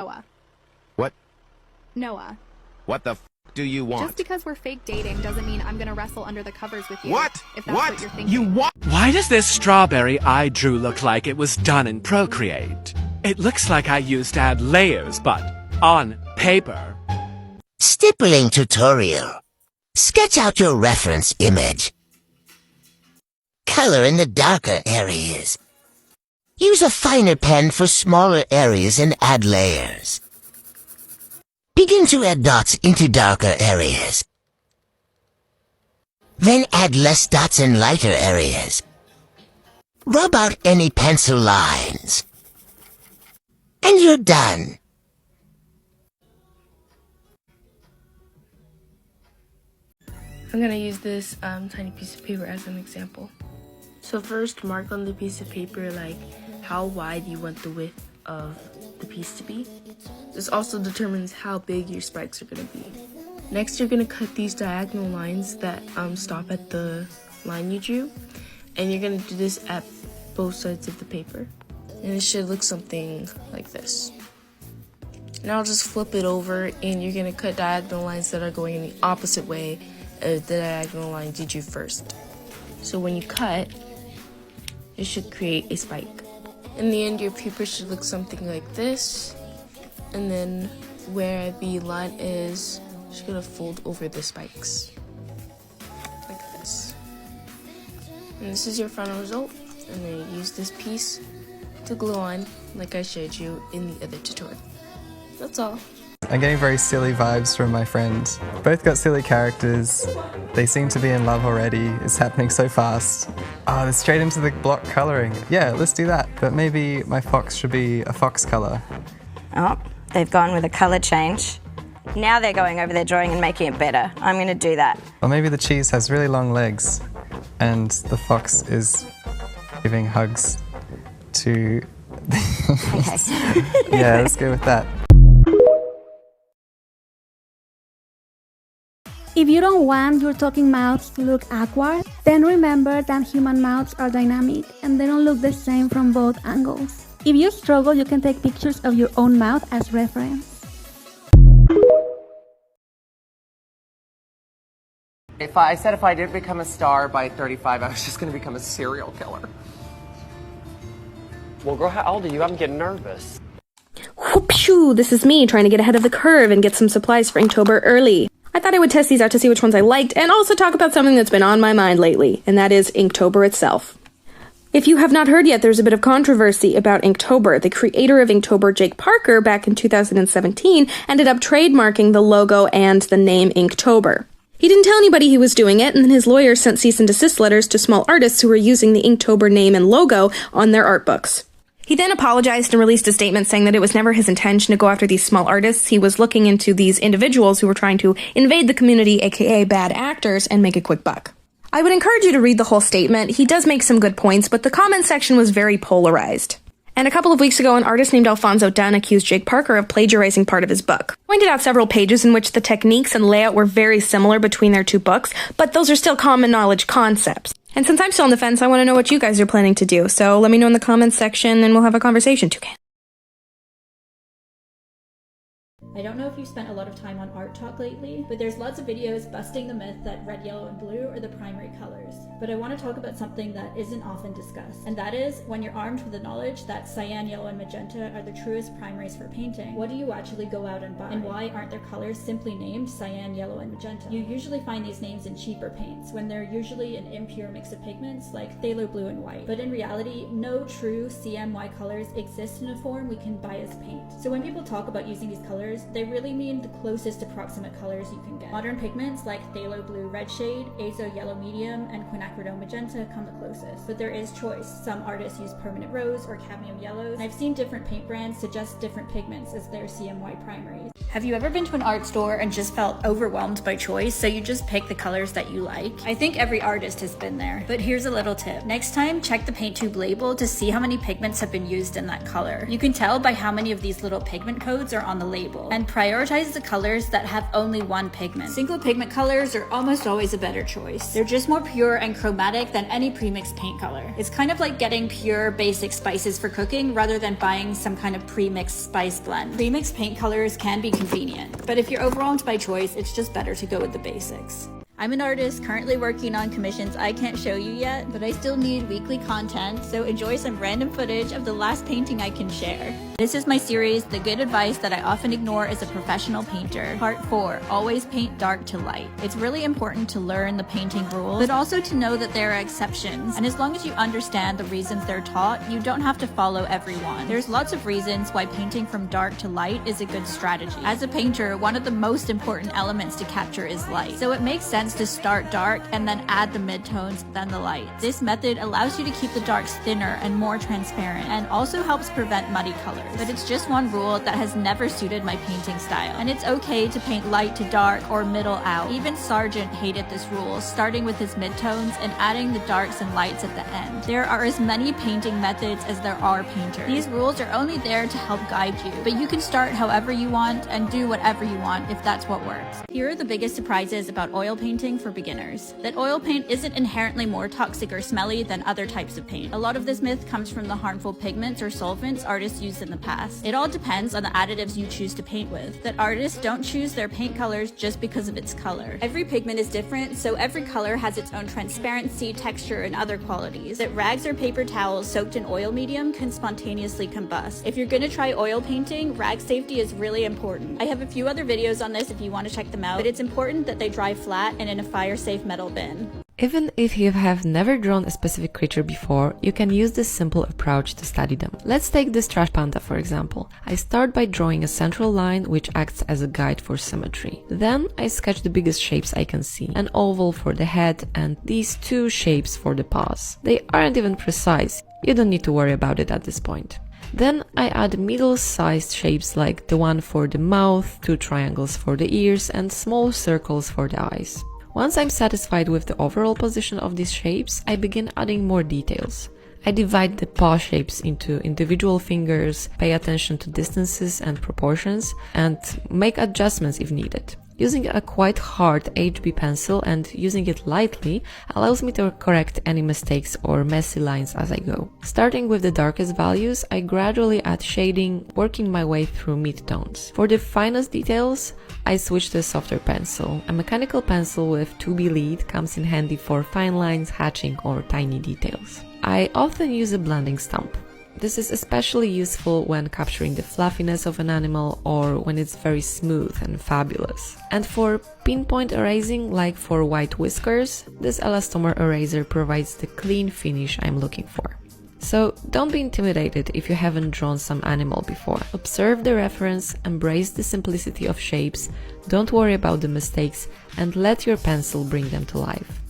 Noah. What? Noah. What the f do you want? Just because we're fake dating doesn't mean I'm gonna wrestle under the covers with you. What? If that's what you're thinking. You what? Why does this strawberry I drew look like it was done in Procreate? It looks like I used to add layers, but on paper. Stippling tutorial. Sketch out your reference image. Color in the darker areas. Use a finer pen for smaller areas and add layers. Begin to add dots into darker areas. Then add less dots in lighter areas. Rub out any pencil lines. And you're done. I'm going to use this tiny piece of paper as an example. So first, mark on the piece of paper like how wide you want the width of the piece to be. This also determines how big your spikes are going to be. Next, you're going to cut these diagonal lines that stop at the line you drew, and you're going to do this at both sides of the paper. And it should look something like this. Now I'll just flip it over, and you're going to cut diagonal lines that are going in the opposite way of the diagonal lines you drew first. So when you cut, it should create a spike. In the end, your paper should look something like this, and then where the line is, just gonna fold over the spikes, like this. And this is your final result, and then you use this piece to glue on, like I showed you in the other tutorial. That's all. I'm getting very silly vibes from my friends. Both got silly characters. They seem to be in love already. It's happening so fast. Oh, they're straight into the block colouring. Yeah, let's do that. But maybe my fox should be a fox colour. Oh, they've gone with a colour change. Now they're going over their drawing and making it better. I'm going to do that. Or maybe the cheese has really long legs and the fox is giving hugs to... Okay. Yeah, let's go with that. If you don't want your talking mouths to look awkward, then remember that human mouths are dynamic and they don't look the same from both angles. If you struggle, you can take pictures of your own mouth as reference. If I didn't become a star by 35, I was just going to become a serial killer. Well, girl, how old are you? I'm getting nervous. Whoop-shoo! This is me trying to get ahead of the curve and get some supplies for Inktober early. I thought I would test these out to see which ones I liked, and also talk about something that's been on my mind lately, and that is Inktober itself. If you have not heard yet, there's a bit of controversy about Inktober. The creator of Inktober, Jake Parker, back in 2017, ended up trademarking the logo and the name Inktober. He didn't tell anybody he was doing it, and then his lawyers sent cease and desist letters to small artists who were using the Inktober name and logo on their art books. He then apologized and released a statement saying that it was never his intention to go after these small artists. He was looking into these individuals who were trying to invade the community, aka bad actors, and make a quick buck. I would encourage you to read the whole statement. He does make some good points, but the comment section was very polarized. And a couple of weeks ago, an artist named Alfonso Dunn accused Jake Parker of plagiarizing part of his book. Pointed out several pages in which the techniques and layout were very similar between their two books, but those are still common knowledge concepts. And since I'm still on the fence, I want to know what you guys are planning to do, so let me know in the comments section and we'll have a conversation, Toucan. I don't know if you've spent a lot of time on Art Talk lately, but there's lots of videos busting the myth that red, yellow, and blue are the primary colors. But I want to talk about something that isn't often discussed, and that is when you're armed with the knowledge that cyan, yellow, and magenta are the truest primaries for painting, what do you actually go out and buy? And why aren't their colors simply named cyan, yellow, and magenta? You usually find these names in cheaper paints, when they're usually an impure mix of pigments like phthalo blue and white. But in reality, no true CMY colors exist in a form we can buy as paint. So when people talk about using these colors, they really mean the closest approximate colors you can get. Modern pigments like phthalo blue red shade, azo yellow medium, and quinacridone magenta come the closest. But there is choice. Some artists use permanent rose or cadmium yellows, and I've seen different paint brands suggest different pigments as their CMY primaries. Have you ever been to an art store and just felt overwhelmed by choice, so you just pick the colors that you like? I think every artist has been there, but here's a little tip. Next time, check the paint tube label to see how many pigments have been used in that color. You can tell by how many of these little pigment codes are on the label. and prioritize the colors that have only one pigment. Single pigment colors are almost always a better choice. They're just more pure and chromatic than any premixed paint color. It's kind of like getting pure basic spices for cooking rather than buying some kind of pre-mixed spice blend. Pre-mixed paint colors can be convenient, but if you're overwhelmed by choice, it's just better to go with the basics. I'm an artist currently working on commissions I can't show you yet, but I still need weekly content, so enjoy some random footage of the last painting I can share. This is my series, The Good Advice That I Often Ignore as a Professional Painter. Part 4, Always Paint Dark to Light. It's really important to learn the painting rules, but also to know that there are exceptions, and as long as you understand the reasons they're taught, you don't have to follow every one. There's lots of reasons why painting from dark to light is a good strategy. As a painter, one of the most important elements to capture is light, so it makes sense to start dark and then add the midtones, then the light. This method allows you to keep the darks thinner and more transparent, and also helps prevent muddy colors. But it's just one rule that has never suited my painting style, and it's okay to paint light to dark or middle out. Even Sargent hated this rule, starting with his midtones and adding the darks and lights at the end. There are as many painting methods as there are painters. These rules are only there to help guide you, but you can start however you want and do whatever you want if that's what works. Here are the biggest surprises about oil painting for beginners. That oil paint isn't inherently more toxic or smelly than other types of paint. A lot of this myth comes from the harmful pigments or solvents artists used in the past. It all depends on the additives you choose to paint with. That artists don't choose their paint colors just because of its color. Every pigment is different, so every color has its own transparency, texture, and other qualities. That rags or paper towels soaked in oil medium can spontaneously combust. If you're gonna try oil painting, rag safety is really important. I have a few other videos on this if you want to check them out, but it's important that they dry flat and in a fire-safe metal bin. Even if you have never drawn a specific creature before, you can use this simple approach to study them. Let's take this trash panda for example. I start by drawing a central line which acts as a guide for symmetry. Then I sketch the biggest shapes I can see, an oval for the head and these two shapes for the paws. They aren't even precise, you don't need to worry about it at this point. Then I add middle-sized shapes like the one for the mouth, 2 triangles for the ears and small circles for the eyes. Once I'm satisfied with the overall position of these shapes, I begin adding more details. I divide the paw shapes into individual fingers, pay attention to distances and proportions, and make adjustments if needed. Using a quite hard HB pencil and using it lightly allows me to correct any mistakes or messy lines as I go. Starting with the darkest values, I gradually add shading, working my way through mid-tones. For the finest details, I switch to a softer pencil. A mechanical pencil with 2B lead comes in handy for fine lines, hatching, or tiny details. I often use a blending stump. This is especially useful when capturing the fluffiness of an animal or when it's very smooth and fabulous. And for pinpoint erasing, like for white whiskers, this elastomer eraser provides the clean finish I'm looking for. So don't be intimidated if you haven't drawn some animal before. Observe the reference, embrace the simplicity of shapes, don't worry about the mistakes, and let your pencil bring them to life.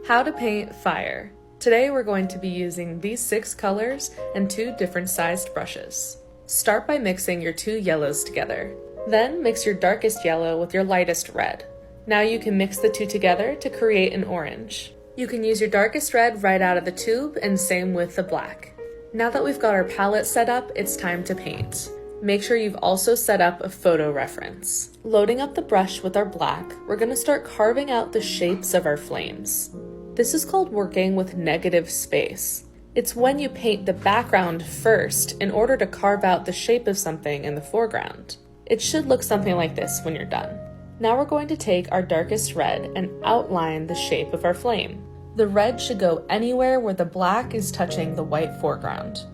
How to paint fire. Today we're going to be using these 6 colors and 2 different sized brushes. Start by mixing your 2 yellows together. Then mix your darkest yellow with your lightest red. Now you can mix the 2 together to create an orange. You can use your darkest red right out of the tube and same with the black. Now that we've got our palette set up, it's time to paint. Make sure you've also set up a photo reference. Loading up the brush with our black, we're going to start carving out the shapes of our flames. This is called working with negative space. It's when you paint the background first in order to carve out the shape of something in the foreground. It should look something like this when you're done. Now we're going to take our darkest red and outline the shape of our flame. The red should go anywhere where the black is touching the white foreground,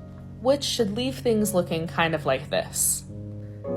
which should leave things looking kind of like this.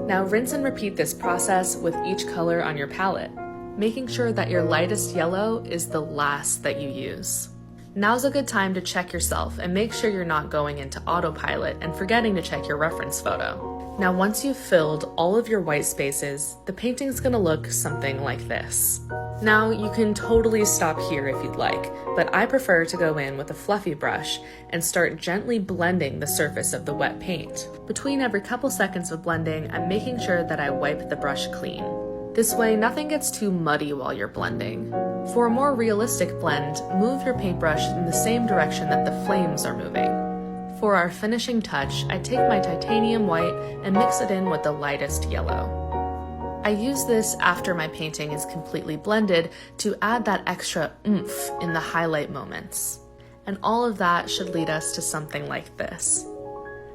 Now rinse and repeat this process with each color on your palette, making sure that your lightest yellow is the last that you use. Now's a good time to check yourself and make sure you're not going into autopilot and forgetting to check your reference photo. Now once you've filled all of your white spaces, the painting's gonna look something like this. Now you can totally stop here if you'd like, but I prefer to go in with a fluffy brush and start gently blending the surface of the wet paint. Between every couple seconds of blending, I'm making sure that I wipe the brush clean. This way, nothing gets too muddy while you're blending. For a more realistic blend, move your paintbrush in the same direction that the flames are moving. For our finishing touch, I take my titanium white and mix it in with the lightest yellow. I use this after my painting is completely blended to add that extra oomph in the highlight moments. And all of that should lead us to something like this.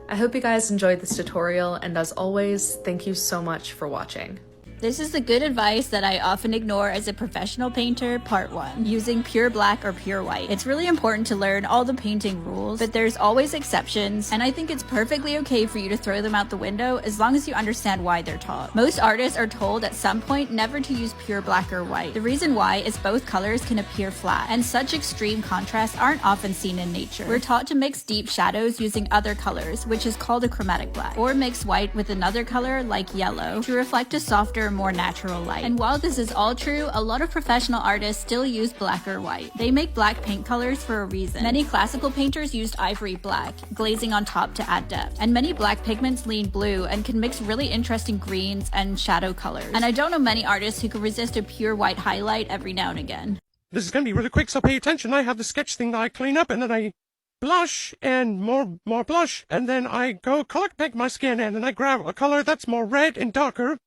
I hope you guys enjoyed this tutorial, and as always, thank you so much for watching. This is the good advice that I often ignore as a professional painter, part 1, using pure black or pure white. It's really important to learn all the painting rules, but there's always exceptions, and I think it's perfectly okay for you to throw them out the window as long as you understand why they're taught. Most artists are told at some point never to use pure black or white. The reason why is both colors can appear flat, and such extreme contrasts aren't often seen in nature. We're taught to mix deep shadows using other colors, which is called a chromatic black, or mix white with another color like yellow to reflect a softer, more natural light. And while this is all true, a lot of professional artists still use black or white. They make black paint colors for a reason. Many classical painters used ivory black, glazing on top to add depth. And many black pigments lean blue and can mix really interesting greens and shadow colors. And I don't know many artists who can resist a pure white highlight every now and again. This is gonna be really quick, so pay attention. I have the sketch thing that I clean up, and then I blush, and more blush, and then I go color pick my skin, and then I grab a color that's more red and darker,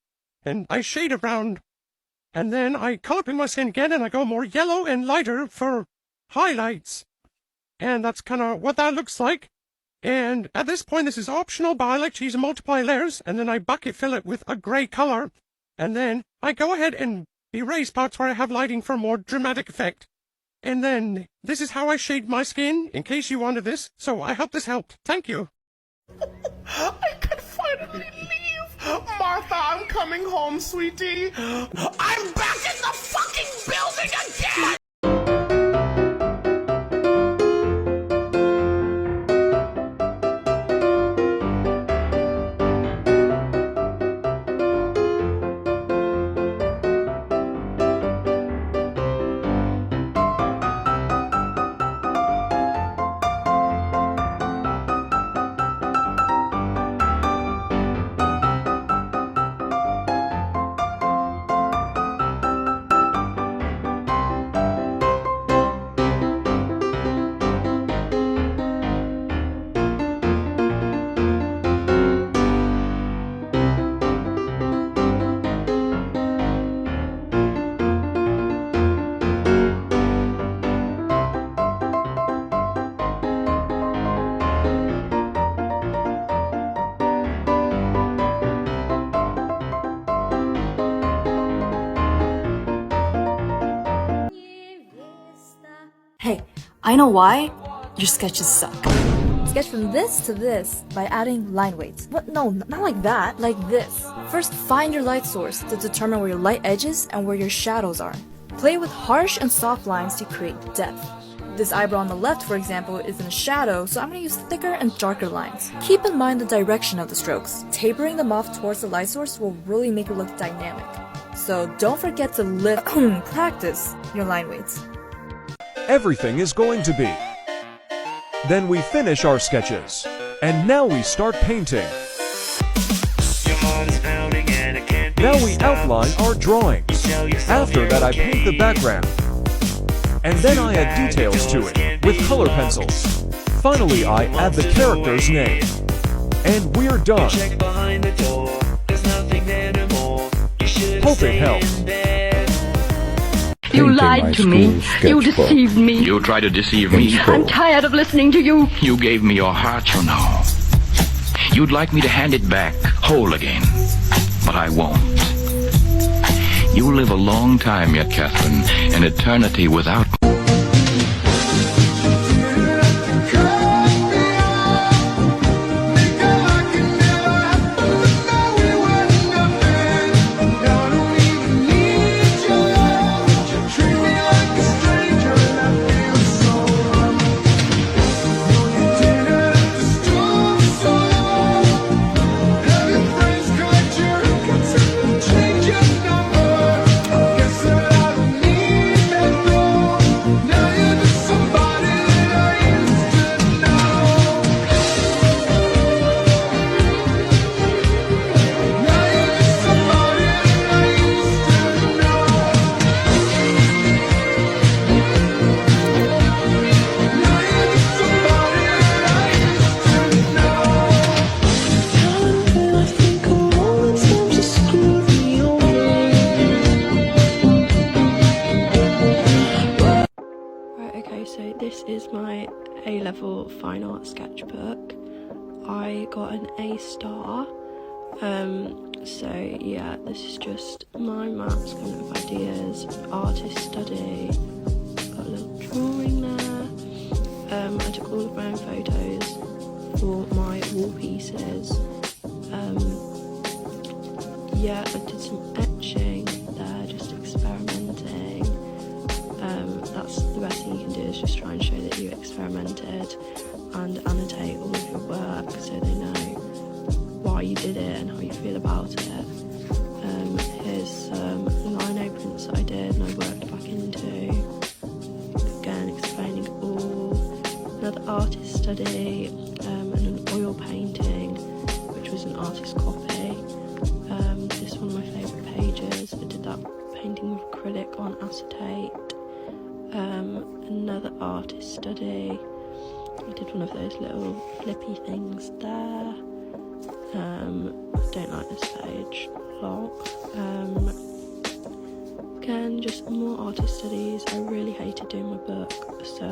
and I shade around, and then I color pick my skin again, and I go more yellow and lighter for highlights. And that's kind of what that looks like. And at this point, this is optional, but I like to use multiply layers, and then I bucket fill it with a gray color, and then I go ahead and erase parts where I have lighting for more dramatic effect. And then this is how I shade my skin, in case you wanted this, so I hope this helped. Thank you. I could finally leave. Martha, I'm coming home, sweetie. I'm back in the fucking building again! Hey, I know why. Your sketches suck. Sketch from this to this by adding line weights. What? No, not like that. Like this. First, find your light source to determine where your light edges and where your shadows are. Play with harsh and soft lines to create depth. This eyebrow on the left, for example, is in a shadow, so I'm going to use thicker and darker lines. Keep in mind the direction of the strokes. Tapering them off towards the light source will really make it look dynamic. So don't forget to practice your line weights. Everything is going to be. Then we finish our sketches. And now we start painting. Now we outline our drawings. After that I paint the background. And then I add details to it with color pencils. Finally I add the character's name. And we're done. Hope it helped. You lied to me. You deceived me. You tried to deceive me. I'm tired of listening to you. You gave me your heart, you know. You'd like me to hand it back, whole again. But I won't. You live a long time yet, Catherine. An eternity without me. A-level fine art sketchbook. I got an A star. So yeah, this is just my maths kind of ideas, artist study, got a little drawing there. I took all of my own photos for my wall pieces. Yeah, I did some etching there, just experimenting. That's the best thing you can do, is just try and show that you experimented and annotate all of your work so they know why you did it and how you feel about it. Here's some lino prints that I did and I worked back into. Again, explaining it all. Another artist study, and an oil painting, which was an artist copy. This is one of my favourite pages. I did that painting with acrylic on acetate. Another artist study. I did one of those little flippy things there. Don't like this page a lot. Again, just more artist studies. I really hated doing my book, so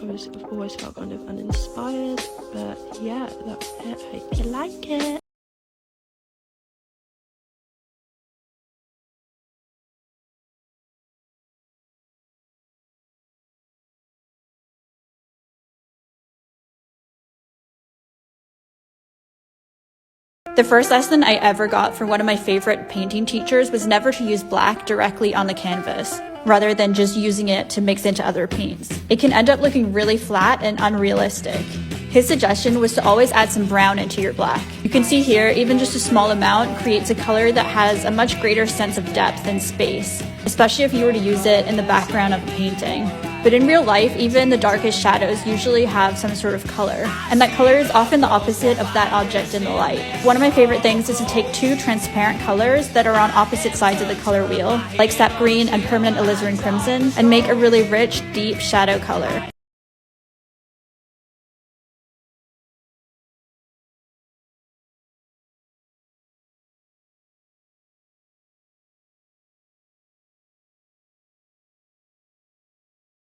I've always felt kind of uninspired, but yeah, that's it. Hope you like it. The first lesson I ever got from one of my favorite painting teachers was never to use black directly on the canvas, rather than just using it to mix into other paints. It can end up looking really flat and unrealistic. His suggestion was to always add some brown into your black. You can see here, even just a small amount creates a color that has a much greater sense of depth and space, especially if you were to use it in the background of a painting. But in real life, even the darkest shadows usually have some sort of color, and that color is often the opposite of that object in the light. One of my favorite things is to take two transparent colors that are on opposite sides of the color wheel, like sap green and permanent alizarin crimson, and make a really rich, deep shadow color.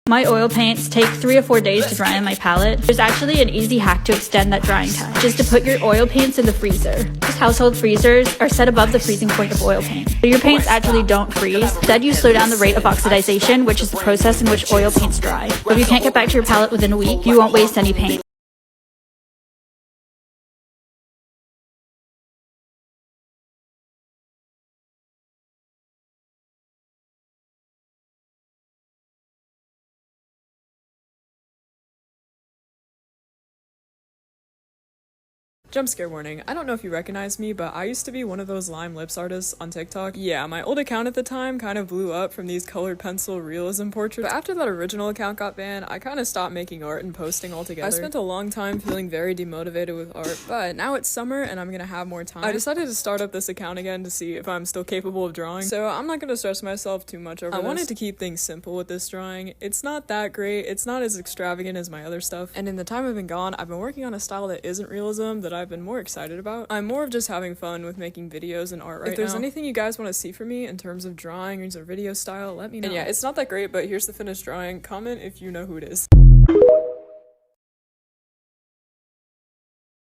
My oil paints take 3 or 4 days to dry on my palette. There's actually an easy hack to extend that drying time, just to put your oil paints in the freezer. Most household freezers are set above the freezing point of oil paint, so your paints actually don't freeze. Instead, you slow down the rate of oxidization, which is the process in which oil paints dry. If you can't get back to your palette within a week, you won't waste any paint. Jump scare warning. I don't know if you recognize me, but I used to be one of those lime lips artists on TikTok. Yeah, my old account at the time kind of blew up from these colored pencil realism portraits, but after that original account got banned, I kind of stopped making art and posting altogether. I spent a long time feeling very demotivated with art, but now it's summer and I'm gonna have more time. I decided to start up this account again to see if I'm still capable of drawing, so I'm not gonna stress myself too much over this. I wanted to keep things simple with this drawing. It's not that great, it's not as extravagant as my other stuff, and in the time I've been gone, I've been working on a style that isn't realism that I've been more excited about. I'm more of just having fun with making videos and art right now. If there's anything you guys want to see from me in terms of drawing or video style, let me know. And yeah, it's not that great, but here's the finished drawing. Comment if you know who it is.